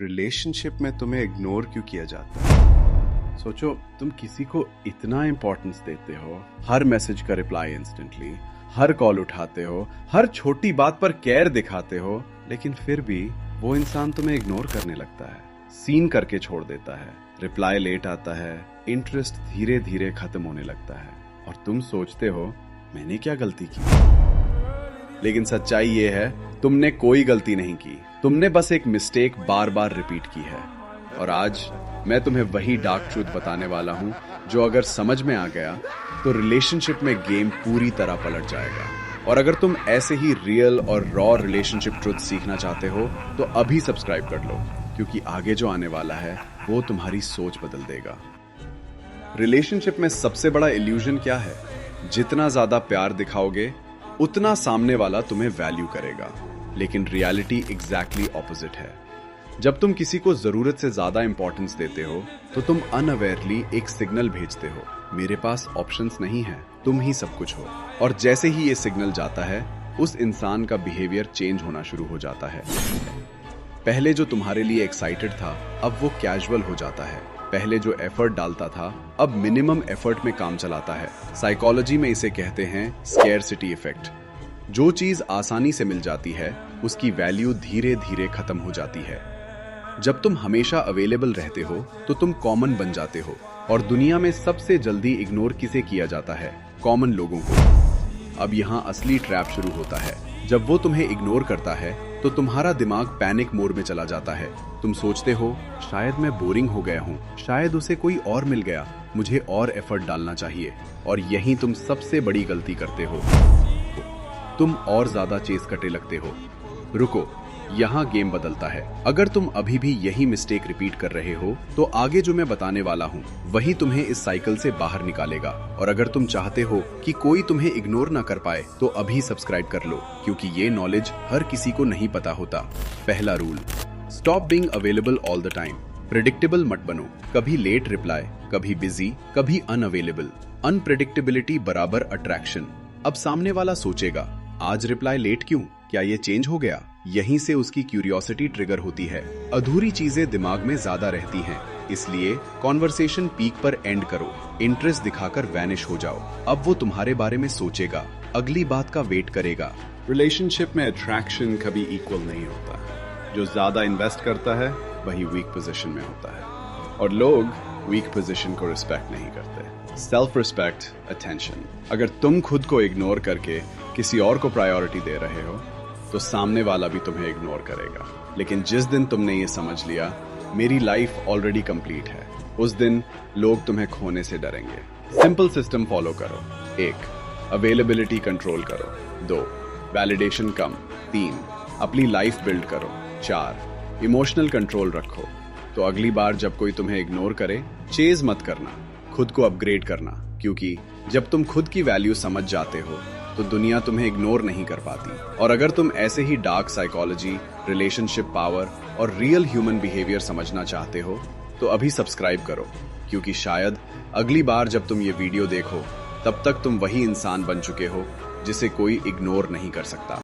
Relationship में तुम्हें ignore क्यों किया जाता है? सोचो, तुम किसी को इतना इंपॉर्टेंस देते हो, हर मैसेज का रिप्लाई इंस्टेंटली, हर कॉल उठाते हो, हर छोटी बात पर केयर दिखाते हो, लेकिन फिर भी वो इंसान तुम्हें इग्नोर करने लगता है, सीन करके छोड़ देता है, रिप्लाई लेट आता है, इंटरेस्ट धीरे धीरे खत्म होने लगता है और तुम सोचते हो मैंने क्या गलती की? लेकिन सच्चाई ये है, तुमने कोई गलती नहीं की, तुमने बस एक मिस्टेक बार बार रिपीट की है। और आज मैं तुम्हें वही डार्क ट्रूथ बताने वाला हूं जो अगर समझ में आ गया तो रिलेशनशिप में गेम पूरी तरह पलट जाएगा। और अगर तुम ऐसे ही रियल और रॉ रिलेशनशिप ट्रूथ सीखना चाहते हो तो अभी सब्सक्राइब कर लो, क्योंकि आगे जो आने वाला है वो तुम्हारी सोच बदल देगा। रिलेशनशिप में सबसे बड़ा इल्यूजन क्या है? जितना ज्यादा प्यार दिखाओगे उतना सामने वाला तुम्हें वैल्यू करेगा, लेकिन रियलिटी एग्जैक्टली ऑपोजिट है। जब तुम किसी को जरूरत से ज्यादा इंपॉर्टेंस देते हो तो तुम अनअवेयरली एक सिग्नल भेजते हो, मेरे पास ऑप्शंस नहीं है, तुम ही सब कुछ हो। और जैसे ही ये सिग्नल जाता है उस इंसान का बिहेवियर चेंज होना शुरू हो जाता है। पहले जो तुम्हारे लिए एक्साइटेड था अब वो कैजुअल हो जाता है, पहले जो एफर्ट डालता था अब मिनिमम एफर्ट में काम चलाता है। साइकोलॉजी में इसे कहते हैं स्केरसिटी इफेक्ट। जो चीज आसानी से मिल जाती है उसकी वैल्यू धीरे धीरे खत्म हो जाती है। जब तुम हमेशा अवेलेबल रहते हो तो तुम कॉमन बन जाते हो, और दुनिया में सबसे जल्दी इग्नोर किसे किया जाता है? कॉमन लोगों को। अब यहाँ असली ट्रैप शुरू होता है। जब वो तुम्हें इग्नोर करता है तो तुम्हारा दिमाग पैनिक मोड में चला जाता है। तुम सोचते हो शायद मैं बोरिंग हो गया हूँ, शायद उसे कोई और मिल गया, मुझे और एफर्ट डालना चाहिए। और यही तुम सबसे बड़ी गलती करते हो, तुम और ज्यादा चेस करने लगते हो। रुको, यहाँ गेम बदलता है। अगर तुम अभी भी यही मिस्टेक रिपीट कर रहे हो तो आगे जो मैं बताने वाला हूँ वही तुम्हें इस साइकिल से बाहर निकालेगा। और अगर तुम चाहते हो कि कोई तुम्हें इग्नोर ना कर पाए तो अभी सब्सक्राइब कर लो, क्योंकि ये नॉलेज हर किसी को नहीं पता होता। पहला rule, stop being available all the time. Predictable मत बनो, कभी लेट रिप्लाई, कभी बिजी, कभी अनअवेलेबल। अनप्रेडिक्टेबिलिटी बराबर अट्रैक्शन। अब सामने वाला सोचेगा आज रिप्लाई लेट क्यों, क्या ये चेंज हो गया? यहीं से उसकी क्यूरियोसिटी ट्रिगर होती है। अधूरी चीजें दिमाग में ज्यादा रहती हैं, इसलिए कॉन्वर्सेशन पीक पर एंड करो, इंटरेस्ट दिखाकर वैनिश हो जाओ। अब वो तुम्हारे बारे में सोचेगा, अगली बात का वेट करेगा। रिलेशनशिप में अट्रैक्शन कभी इक्वल नहीं होता। जो ज्यादा इन्वेस्ट करता है वही वीक पोजीशन में होता है, और लोग वीक पोजीशन को रिस्पेक्ट नहीं करते। Self respect, attention. अगर तुम खुद को इग्नोर करके किसी और को प्रायोरिटी दे रहे हो तो सामने वाला भी तुम्हें इग्नोर करेगा। लेकिन जिस दिन तुमने ये समझ लिया मेरी लाइफ ऑलरेडी कंप्लीट है, उस दिन लोग तुम्हें खोने से डरेंगे। सिंपल सिस्टम फॉलो करो। 1. अवेलेबिलिटी कंट्रोल करो। 2. वैलिडेशन कम। 3. अपनी लाइफ बिल्ड करो। 4. इमोशनल कंट्रोल रखो। तो अगली बार जब कोई तुम्हें इग्नोर करे, चेज मत करना, खुद को अपग्रेड करना, क्योंकि जब तुम खुद की वैल्यू समझ जाते हो तो दुनिया तुम्हें इग्नोर नहीं कर पाती। और अगर तुम ऐसे ही डार्क साइकोलॉजी, रिलेशनशिप पावर और रियल ह्यूमन बिहेवियर समझना चाहते हो तो अभी सब्सक्राइब करो, क्योंकि शायद अगली बार जब तुम ये वीडियो देखो तब तक तुम वही इंसान बन चुके हो जिसे कोई इग्नोर नहीं कर सकता।